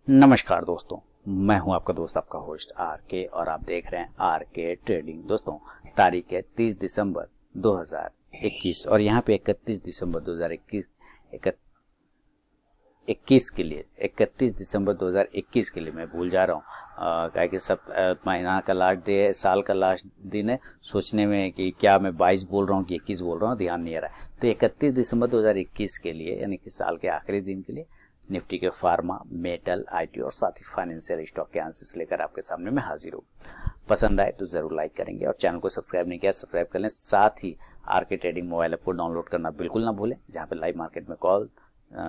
नमस्कार दोस्तों, मैं हूं आपका दोस्त, आपका होस्ट आर के, और आप देख रहे हैं आर के ट्रेडिंग। दोस्तों, तारीख है 30 दिसंबर 2021 और यहाँ पे 31 दिसंबर 2021 21 के लिए 31 दिसंबर 2021 के लिए मैं भूल जा रहा हूँ, क्या कि सब महीना का लास्ट डे है, साल का लास्ट दिन है। सोचने में कि क्या मैं 22 बोल रहा हूँ कि 21 बोल रहा हूँ, ध्यान नहीं आ रहा है। तो 31 दिसंबर 2021 के लिए, यानी कि साल के आखिरी दिन के लिए, निफ्टी के फार्मा, मेटल, आईटी और साथ ही फाइनेंशियल स्टॉक के आंसर्स लेकर आपके सामने मैं हाजिर हूँ। पसंद आए तो जरूर लाइक करेंगे और चैनल को सब्सक्राइब नहीं किया सब्सक्राइब कर लें। साथ ही आर के ट्रेडिंग मोबाइल ऐप को डाउनलोड करना बिल्कुल ना भूलें, जहाँ पे लाइव मार्केट में call,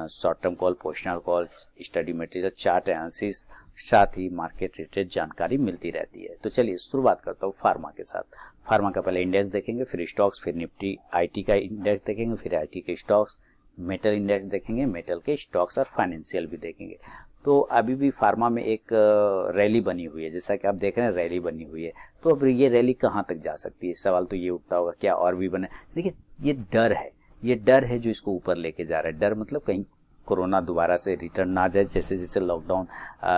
short term call, positional call, study material, chart analysis, साथ ही मार्केट रिलेटेड जानकारी मिलती रहती है। तो चलिए शुरुआत करता हूँ फार्मा के साथ। फार्मा का पहले इंडेक्स देखेंगे, फिर स्टॉक्स, फिर निफ्टी आईटी का इंडेक्स देखेंगे, फिर आईटी के स्टॉक्स, मेटल इंडेक्स देखेंगे, मेटल के स्टॉक्स और फाइनेंशियल भी देखेंगे। तो अभी भी फार्मा में एक रैली बनी हुई है, जैसा कि आप देख रहे हैं रैली बनी हुई है। तो अब ये रैली कहाँ तक जा सकती है, सवाल तो ये उठता होगा, क्या और भी बने। देखिए, ये डर है जो इसको ऊपर लेके जा रहा है। डर मतलब कहीं कोरोना दोबारा से रिटर्न ना जाए, जैसे जैसे लॉकडाउन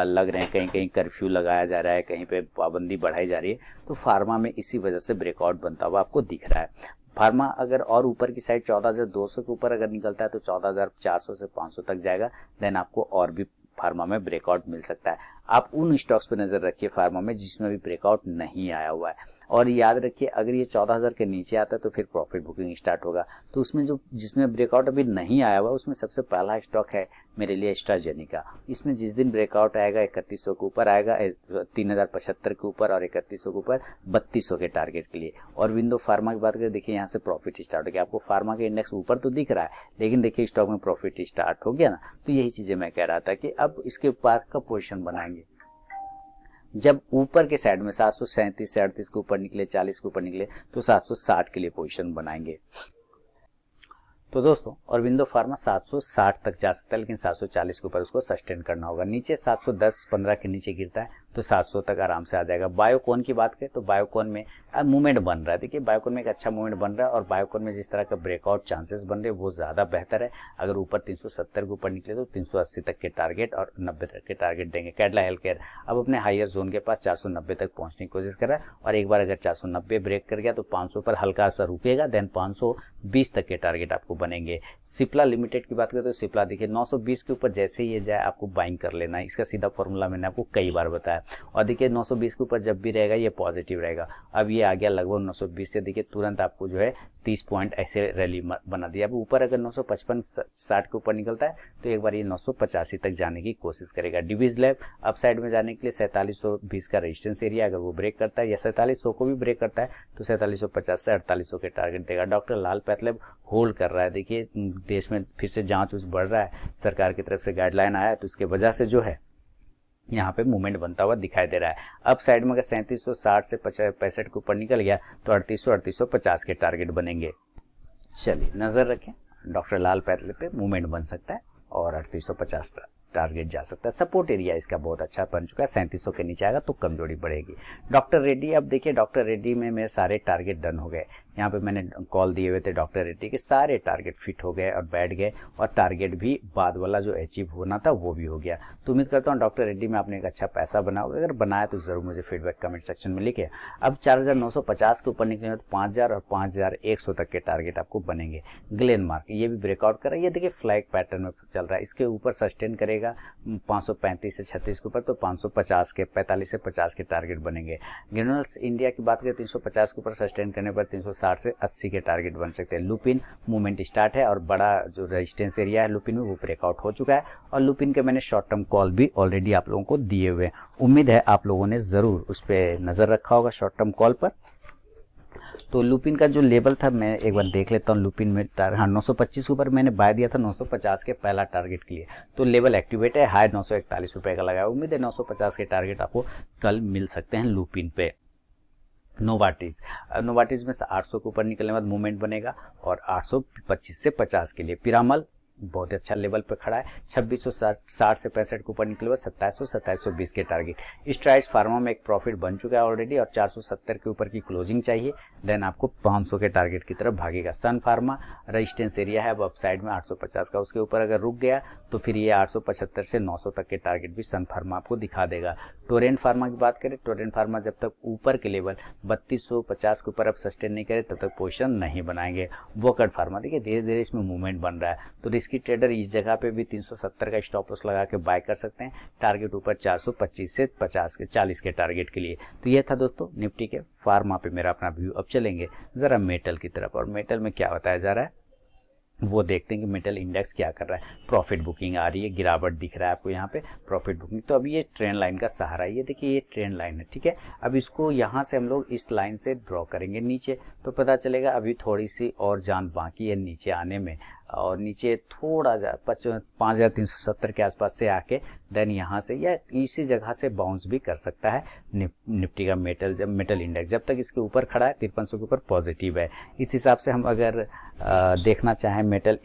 लग रहे हैं, कहीं कहीं कर्फ्यू लगाया जा रहा है, कहीं पे पाबंदी बढ़ाई जा रही है। तो फार्मा में इसी वजह से ब्रेकआउट बनता हुआ आपको दिख रहा है। फार्मा अगर और ऊपर की साइड 14,200 के ऊपर अगर निकलता है तो 14,400 से 500 तक जाएगा, देन आपको और भी फार्मा में ब्रेकआउट मिल सकता है। आप उन स्टॉक्स पे नजर रखिए फार्मा में जिसमें भी ब्रेकआउट नहीं आया हुआ है, और याद रखिए अगर ये 14,000 के नीचे आता है तो फिर प्रॉफिट बुकिंग स्टार्ट होगा। तो उसमें जो जिसमें ब्रेकआउट अभी नहीं आया हुआ उसमें सबसे पहला स्टॉक है मेरे लिए एस्ट्राजेनेका। इसमें जिस दिन ब्रेकआउट आएगा 3100 के ऊपर आएगा, 3075 के ऊपर, और 3100 के ऊपर 3200 के टारगेट के लिए। और विंडो फार्मा की बात करें, देखिए यहाँ से प्रॉफिट स्टार्ट हो गया। आपको फार्मा के इंडेक्स ऊपर तो दिख रहा है, लेकिन देखिए स्टॉक में प्रॉफिट स्टार्ट हो गया ना। तो यही चीजें मैं कह रहा था कि अब इसके ऊपर का पोजिशन बनाएंगे। जब ऊपर के साइड में 737 से 38 के ऊपर निकले, 40 के ऊपर निकले, तो 760 के लिए पोजीशन बनाएंगे। तो दोस्तों, अरविंदो फार्मा 760 तक जा सकता है, लेकिन 740 के ऊपर उसको सस्टेन करना होगा। नीचे 710-15 के नीचे गिरता है तो 700 तक आराम से आ जाएगा। बायोकॉन की बात करें तो बायोकॉन में मूवमेंट बन रहा है। देखिए बायोकॉन में एक अच्छा मूवमेंट बन रहा है, और बायोकॉन में जिस तरह का ब्रेकआउट चांसेस बन रहे हैं वो ज्यादा बेहतर है। अगर ऊपर 370 के ऊपर निकले तो 380 तक के टारगेट और 90 तक के टारगेट देंगे। कैडला हेल्थ केयर अब अपने हायर जोन के पास 490 तक पहुंचने की कोशिश कर रहा है, और एक बार अगर 490 ब्रेक कर गया तो 500 पर हल्का सा रुकेगा, देन 520 तक के टारगेट आपको बनेंगे। सिप्ला लिमिटेड की बात करें तो सिप्ला देखिए 920 के ऊपर जैसे ही ये जाए आपको बाइंग कर लेना है। इसका सीधा फॉर्मूला मैंने आपको कई बार बताया। और देखिए 920 के ऊपर जब भी रहेगा ये पॉजिटिव रहेगा। अब ये आ गया लगभग 920 से, देखिए तुरंत आपको जो है 30 पॉइंट ऐसे रैली बना दिया। अब ऊपर अगर 955-60 के ऊपर निकलता है तो एक बार ये 985 तक जाने की कोशिश करेगा। डिवीज लैब अप साइड में जाने के लिए 4720 का रेजिस्टेंस एरिया अगर वो ब्रेक करता है, या 4700 को भी ब्रेक करता है तो 4750 से 4800 के टारगेट देगा। डॉक्टर लाल पैथलैब होल्ड कर रहा है। देखिए देश में फिर से जांच बढ़ रहा है, सरकार की तरफ से गाइडलाइन आया है, तो इसके वजह से जो है यहाँ पे मूवमेंट बनता हुआ दिखाई दे रहा है। अब साइड में अगर 3760 से 65 के ऊपर निकल गया तो 3800-3850 के टारगेट बनेंगे। चलिए नजर रखें, डॉक्टर लाल पैथले पे मूवमेंट बन सकता है और 3850 टारगेट जा सकता है। सपोर्ट एरिया इसका बहुत अच्छा बन चुका है, 3700 के नीचे आएगा तो कमजोरी बढ़ेगी। डॉक्टर रेड्डी, अब देखिए डॉक्टर रेड्डी में मेरे सारे टारगेट डन हो गए। यहाँ पे मैंने कॉल दिए हुए थे डॉक्टर रेड्डी के, सारे टारगेट फिट हो गए और बैठ गए, और टारगेट भी बाद वाला जो अचीव होना था वो भी हो गया। तो उम्मीद करता हूँ डॉक्टर रेड्डी में आपने एक अच्छा पैसा बना होगा। अगर बनाया तो जरूर मुझे फीडबैक कमेंट सेक्शन में लिखे। अब 4950 के ऊपर निकलेंगे तो 5000 और 5100 तक के टारगेट आपको बनेंगे। ग्लेनमार्क ये भी ब्रेकआउट कर रहा है, ये देखिए फ्लैग पैटर्न में चल रहा है, इसके ऊपर सस्टेन करेगा 535 से 36 के ऊपर तो 550 के 45 से 50 के टारगेट बनेंगे। ग्रेनुल्स इंडिया की बात करें 350 के ऊपर सस्टेन करने पर 360 से 80 के टारगेट बन सकते हैं। लुपिन मूवमेंट स्टार्ट है, और बड़ा जो रेजिस्टेंस एरिया है लुपिन में वो ब्रेकआउट हो चुका है, और लुपिन के मैंने शॉर्ट टर्म कॉल भी ऑलरेडी आप लोगों को दिए हुए हैं। उम्मीद है आप लोगों ने जरूर उस पर नजर रखा होगा शॉर्ट टर्म कॉल पर। तो लुपिन का जो लेवल था मैं एक बार देख लेता हूँ। लुपिन में 925 के ऊपर मैंने बाय दिया था 950 के पहला टारगेट के लिए, तो लेवल एक्टिवेट है। हाई 941 रुपए का लगाया, उम्मीद है 950 के टारगेट आपको कल मिल सकते हैं लुपिन पे। नोवार्टिस में 800 के ऊपर निकलने के बाद मूवमेंट बनेगा, और 825 से 50 के लिए। पिरामल बहुत अच्छा लेवल पे खड़ा है। 2660 से 65 के ऊपर निकले हुए 2720 के टारगेट। स्ट्राइड्स फार्मा में एक प्रॉफिट बन चुका है ऑलरेडी और 470 के ऊपर की क्लोजिंग चाहिए, देन आपको 500 के टारगेट की तरफ भागेगा। सन फार्मा रेजिस्टेंस एरिया है अब अपसाइड में 850 का, उसके ऊपर अगर रुक गया तो फिर ये 875 से 900 तक के टारगेट भी सन फार्मा आपको दिखा देगा। टोरेंट फार्मा की बात करें, टोरेंट फार्मा जब तक ऊपर के लेवल 3250 के ऊपर अब सस्टेन नहीं करे तब तक पोजीशन नहीं बनाएंगे। वोकट फार्मा देखिए धीरे धीरे इसमें मूवमेंट बन रहा है, तो रिस्की ट्रेडर इस जगह पे भी 370 का स्टॉप लॉस लगा के बाय कर सकते हैं। टारगेट ऊपर 425 से 40 के टारगेट के लिए। तो ये था दोस्तों निफ्टी के फार्मा पे मेरा अपना व्यू। अब चलेंगे जरा मेटल की तरफ, और मेटल में क्या बताया जा रहा है वो देखते हैं कि मेटल इंडेक्स क्या कर रहा है। प्रॉफिट बुकिंग आ रही है, गिरावट दिख रहा है आपको यहाँ पे प्रॉफिट बुकिंग। तो अभी ये ट्रेंड लाइन का सहारा है, ये देखिए ये ट्रेंड लाइन है, ठीक है। अब इसको यहाँ से हम लोग इस लाइन से ड्रॉ करेंगे नीचे, तो पता चलेगा अभी थोड़ी सी और जान बाकी है नीचे आने में, और नीचे थोड़ा 5370 के आसपास से आके देन यहाँ से या इसी जगह से बाउंस भी कर सकता है निफ्टी का मेटल इंडेक्स। जब तक इसके ऊपर खड़ा है 5300 के ऊपर पॉजिटिव है। इस हिसाब से हम अगर देखना चाहें मेटल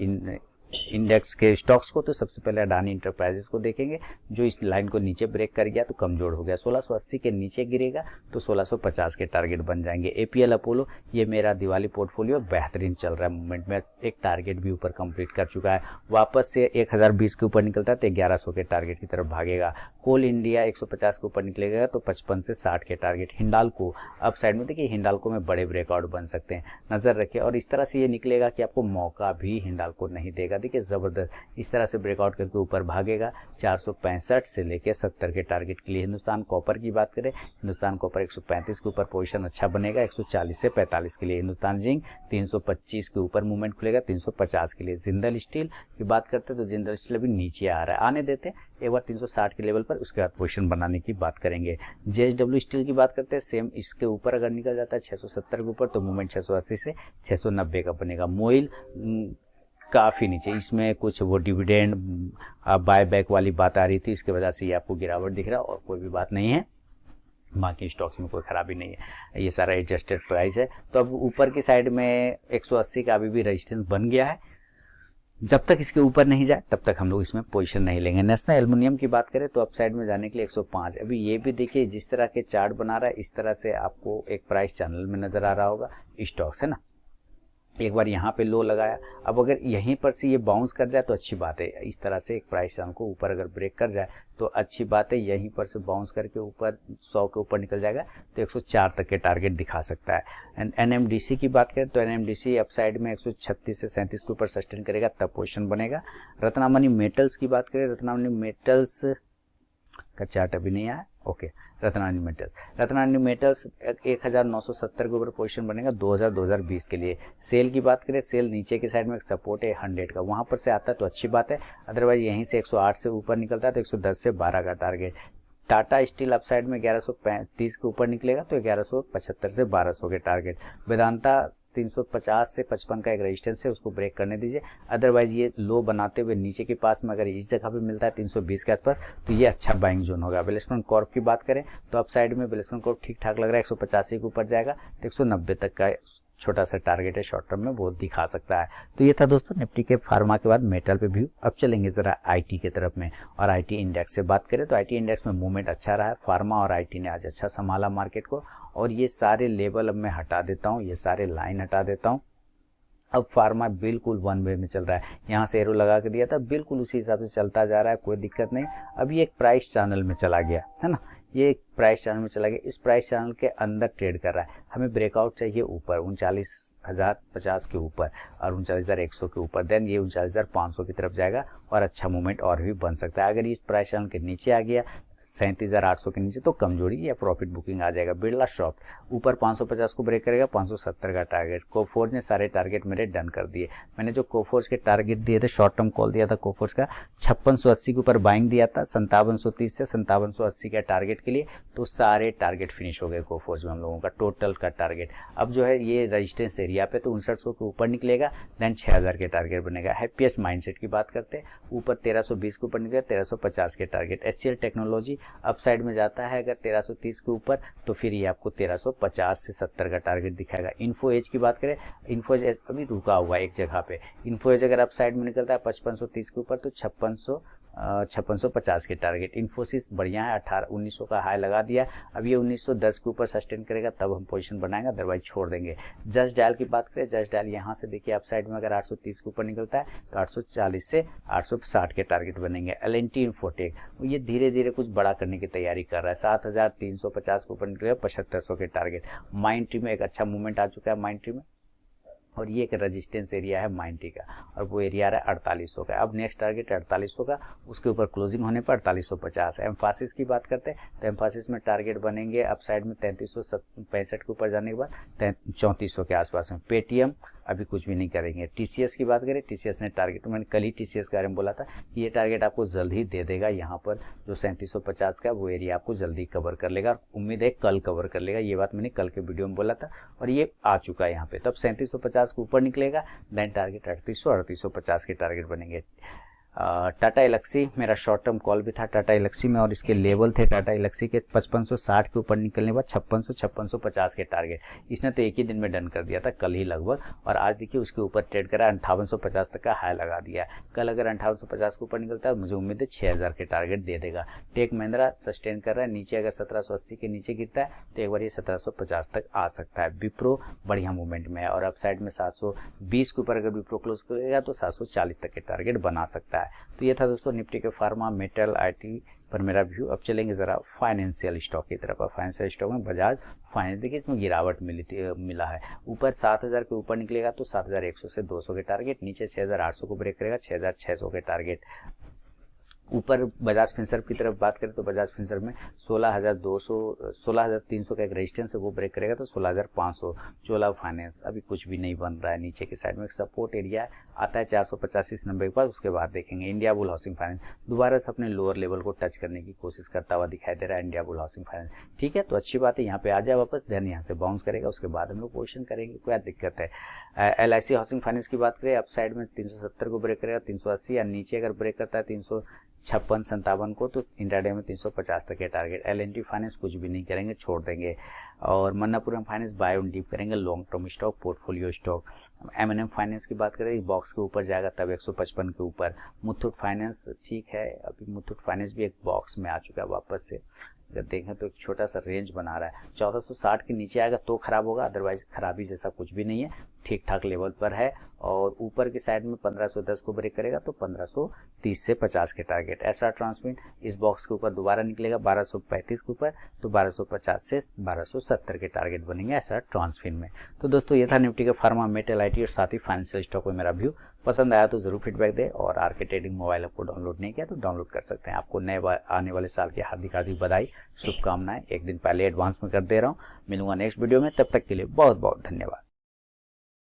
इंडेक्स के स्टॉक्स को, तो सबसे पहले अडानी इंटरप्राइजेस को देखेंगे, जो इस लाइन को नीचे ब्रेक कर गया तो कमजोर हो गया। 1680 के नीचे गिरेगा तो 1650 के टारगेट बन जाएंगे। एपीएल अपोलो, ये मेरा दिवाली पोर्टफोलियो बेहतरीन चल रहा है मूवमेंट में, एक टारगेट भी ऊपर कंप्लीट कर चुका है। वापस से 1020 के ऊपर निकलता है तो 1100 के टारगेट की तरफ भागेगा। कोल इंडिया 150 के ऊपर निकलेगा तो 55 से 60 के टारगेट। हिंडाल्को अप साइड में देखिए, हिंडाल्को में बड़े ब्रेकआउट बन सकते हैं, नजर रखिए। और इस तरह से ये निकलेगा कि आपको मौका भी हिंडाल्को नहीं देगा। देखिए जबरदस्त इस तरह से ब्रेकआउट करके ऊपर भागेगा 465 से लेके 70 के टारगेट के लिए। हिंदुस्तान कॉपर की बात करें, हिंदुस्तान कॉपर 135 के ऊपर पोजीशन अच्छा बनेगा 140 से 45 के लिए। हिंदुस्तान जिंक 325 के ऊपर मूवमेंट खुलेगा 350 के लिए। जिंदल स्टील की बात करते हैं तो जिंदल स्टील अभी नीचे आ रहा है, आने देते हैं एक बार 360 के लेवल पर, उसके बाद पोजीशन बनाने की बात करेंगे। जेएसडब्ल्यू स्टील की बात करते हैं, सेम इसके ऊपर अगर निकल जाता है 670 के ऊपर तो मूवमेंट 680 से 690 का बनेगा। मोइल काफ़ी नीचे, इसमें कुछ वो डिविडेंड बाय बैक वाली बात आ रही थी, इसके वजह से ये आपको गिरावट दिख रहा है, और कोई भी बात नहीं है, बाकी स्टॉक्स में कोई खराबी नहीं है, ये सारा एडजस्टेड प्राइस है। तो अब ऊपर की साइड में 180 का अभी भी रेजिस्टेंस बन गया है, जब तक इसके ऊपर नहीं जाए तब तक हम लोग इसमें पोजीशन नहीं लेंगे। नेशनल एल्युमिनियम की बात करें तो अपसाइड में जाने के लिए 105, अभी ये भी देखिए जिस तरह के चार्ट बना रहा है इस तरह से आपको एक प्राइस चैनल में नजर आ रहा होगा स्टॉक्स, है ना। एक बार यहाँ पे लो लगाया, अब अगर यहीं पर से ये बाउंस कर जाए तो अच्छी बात है। इस तरह से एक प्राइस चैनल को ऊपर अगर ब्रेक कर जाए तो अच्छी बात है, यहीं पर से बाउंस करके ऊपर 100 के ऊपर निकल जाएगा तो 104 तक के टारगेट दिखा सकता है। एनएमडीसी की बात करें तो एनएमडीसी अपसाइड में 136 से 37 के ऊपर सस्टेन करेगा तब पोजीशन बनेगा। रत्नामणि मेटल्स की बात करें, रत्नामणि मेटल्स का चार्ट अभी नहीं आया, ओके। रत्नामणि मेटल्स 1970 के ऊपर पोजीशन बनेगा 2020 के लिए। सेल की बात करें, सेल नीचे की साइड में एक सपोर्ट है 100 का, वहां पर से आता है तो अच्छी बात है, अदरवाइज यहीं से 108 से ऊपर निकलता है तो 110 से 12 का टारगेट। टाटा स्टील अपसाइड में 1135 के ऊपर निकलेगा तो 1175 से 1200 के टारगेट। वेदांता 350 से 55 का एक रेजिस्टेंस है, उसको ब्रेक करने दीजिए, अदरवाइज ये लो बनाते हुए नीचे के पास में अगर इस जगह पे मिलता है 320 के आसपास तो ये अच्छा बाइंग जोन होगा। वेलस्पन कॉर्प की बात करें तो अपसाइड में वेलस्पन कॉर्प ठीक ठाक लग रहा है, 185 के ऊपर जाएगा तो 190 तक का छोटा सा टारगेट है शॉर्ट टर्म में, वो दिखा सकता है। तो ये था दोस्तों निफ्टी के फार्मा के बाद मेटल पे व्यू। अब चलेंगे जरा आईटी के तरफ में, और आईटी इंडेक्स से बात करें तो आईटी इंडेक्स में मूवमेंट अच्छा रहा है, फार्मा और आईटी ने आज अच्छा संभाला मार्केट को। और ये सारे लेवल अब मैं हटा देता हूँ, ये सारे लाइन हटा देता हूँ। अब फार्मा बिल्कुल वन वे में चल रहा है, यहाँ से एरो लगा के दिया था, बिल्कुल उसी हिसाब से चलता जा रहा है, कोई दिक्कत नहीं। अभी एक प्राइस चैनल में चला गया है ना, ये एक प्राइस चैनल में चला गया, इस प्राइस चैनल के अंदर ट्रेड कर रहा है। हमें ब्रेकआउट चाहिए ऊपर 39,050 के ऊपर और 39,100 के ऊपर, देन ये 39,500 की तरफ जाएगा और अच्छा मूवमेंट और भी बन सकता है। अगर इस प्राइस चैनल के नीचे आ गया 37,800 के नीचे तो कमजोरी या प्रॉफिट बुकिंग आ जाएगा। बिरला सॉफ्ट ऊपर 550 को ब्रेक करेगा, 570 का टारगेट। कोफोर्ज ने सारे टारगेट मेरे डन कर दिए। मैंने जो कोफोर्ज के टारगेट दिए थे, शॉर्ट टर्म कॉल दिया था कोफोर्ज का, 5680 के ऊपर बाइंग दिया था 5730 से 5780 का टारगेट के लिए, तो सारे टारगेट फिनिश हो गए कोफोर्ज में हम लोगों का टोटल का टारगेट। अब जो है ये रेजिस्टेंस एरिया पे तो 5900 के ऊपर निकलेगा, देन 6000 के टारगेट बनेगा। हैप्पीएस्ट माइंडसेट की बात करते हैं, ऊपर 1320 के ऊपर निकलेगा, 1350 के टारगेट। एचसीएल टेक्नोलॉजी अपसाइड में जाता है अगर 1330 के ऊपर तो फिर ये आपको 1350 से 70 का टारगेट दिखाएगा। इन्फो एज की बात करें, इन्फो एज अभी रुका हुआ है एक जगह पे। इन्फो एज अगर अपसाइड में निकलता है 5530 के ऊपर तो 5650 के टारगेट। इन्फोसिस बढ़िया है, 1900 का हाई लगा दिया, अब ये 1910 के ऊपर सस्टेन करेगा तब हम पोजीशन बनाएंगे, अदरवाइज छोड़ देंगे। जस्ट डायल की बात करें, जस्ट डायल यहाँ से देखिए अपसाइड में अगर 830 के ऊपर निकलता है तो 840 से 860 के टारगेट बनेंगे। एल&टी इन्फोटेक ये धीरे धीरे कुछ बड़ा करने की तैयारी कर रहा है, 7350 के ऊपर निकलेगा, 7500 के टारगेट। माइंड ट्री में एक अच्छा मूवमेंट आ चुका है माइंड ट्री में, और ये एक रेजिस्टेंस एरिया है माइंड ट्री का, और वो एरिया आ रहा है 4800 का। अब नेक्स्ट टारगेट 4800 का, उसके ऊपर क्लोजिंग होने पर 4850 है। एम्फासिस की बात करते हैं तो एम्फासिस में टारगेट बनेंगे अपसाइड में 3365 के ऊपर जाने के बाद 3400 के आसपास में। पेटीएम अभी कुछ भी नहीं करेंगे। टीसीएस की बात करें, टीसीएस ने टारगेट, मैंने कल ही टीसीएस के बारे में बोला था कि ये टारगेट आपको जल्द ही दे देगा, यहाँ पर जो 3750 का वो एरिया आपको जल्दी कवर कर लेगा, उम्मीद है कल कवर कर लेगा, ये बात मैंने कल के वीडियो में बोला था और ये आ चुका है यहाँ पे। तब 3750 के ऊपर निकलेगा, देन टारगेट 3850 के टारगेट बनेंगे। टाटा एलेक्सी मेरा शॉर्ट टर्म कॉल भी था टाटा एलेक्सी में, और इसके लेवल थे टाटा एलेक्सी के 5560 के ऊपर निकलने के बाद 5650 के टारगेट। इसने तो एक ही दिन में डन कर दिया था कल ही लगभग, और आज देखिए उसके ऊपर ट्रेड करा, 5850 तक का हाई लगा दिया। कल अगर 5850 के ऊपर निकलता है मुझे उम्मीद है 6000 के टारगेट दे देगा। टेक महिंद्रा सस्टेन कर रहा है, नीचे अगर 1780 के नीचे गिरता है तो एक बार ये 1750 तक आ सकता है। विप्रो बढ़िया मूवमेंट में है, और अपसाइड में 720 के ऊपर अगर विप्रो क्लोज करेगा तो 740 तक के टारगेट बना सकता है। तो ये था दोस्तों निफ्टी के फार्मा, मेटल, आईटी पर मेरा व्यू। अब चलेंगे जरा फाइनेंशियल स्टॉक की तरफ। फाइनेंशियल स्टॉक में बजाज फाइनेंस देखिए इसमें गिरावट मिला है। ऊपर 7000 के ऊपर निकलेगा तो 7100 से 200 के टारगेट, नीचे 6800 को ब्रेक करेगा, 6600 के टारगेट। ऊपर बजाज फिनसर्व की तरफ बात करें तो बजाज फिनसर्व में 16300 का एक रेजिस्टेंस है, वो ब्रेक करेगा तो 16500। चोला फाइनेंस अभी कुछ भी नहीं बन रहा है, नीचे की साइड में एक सपोर्ट एरिया आता है 485 नंबर के बाद, उसके बाद देखेंगे। इंडिया बुल हाउसिंग फाइनेंस दोबारा से अपने लोअर लेवल को टच करने की कोशिश करता हुआ दिखाई दे रहा है इंडिया बुल हाउसिंग फाइनेंस। ठीक है, तो अच्छी बात है, यहाँ पे आ जाए वापस, देन यहाँ से बाउंस करेगा, उसके बाद हम लोग पोजिशन करेंगे, क्या दिक्कत है। LIC हाउसिंग फाइनेंस की बात करें, अपसाइड में 370 को ब्रेक करेगा, 380, या नीचे अगर ब्रेक करता है 356-57 को तो इंट्राडे में 350 तक के टारगेट। L&T फाइनेंस कुछ भी नहीं करेंगे, छोड़ देंगे। और Manappuram finance buy on dip करेंगे, long term stock, portfolio stock. M&M finance की बात करें, बॉक्स के ऊपर जाएगा तब 155 के ऊपर। मुथूट फाइनेंस ठीक है, अभी मुथूट फाइनेंस भी एक बॉक्स में आ चुका है वापस से, अगर देखें तो एक छोटा सा रेंज बना रहा है। 1460 के नीचे आएगा तो खराब होगा, अदरवाइज खराबी जैसा कुछ भी नहीं है, ठीक ठाक लेवल पर है। और ऊपर की साइड में 1510 को ब्रेक करेगा तो 1530 से 50 के टारगेट। एसआर ट्रांसमिट इस बॉक्स के ऊपर दोबारा निकलेगा 1235 के ऊपर तो 1250 से 1270 के टारगेट बनेंगे एसआर ट्रांसमिट में। तो दोस्तों ये था निफ्टी के फार्मा, मेटल, आईटी और साथ ही फाइनेंशियल स्टॉक में मेरा व्यू। पसंद आया तो जरूर फीडबैक दे, और आरके ट्रेडिंग मोबाइल ऐप को डाउनलोड नहीं किया तो डाउनलोड कर सकते हैं। आपको नए आने वाले साल की हार्दिक हार्दिक बधाई, शुभकामनाएं एक दिन पहले एडवांस में कर दे रहा हूँ। मिलूंगा नेक्स्ट वीडियो में, तब तक के लिए बहुत बहुत धन्यवाद।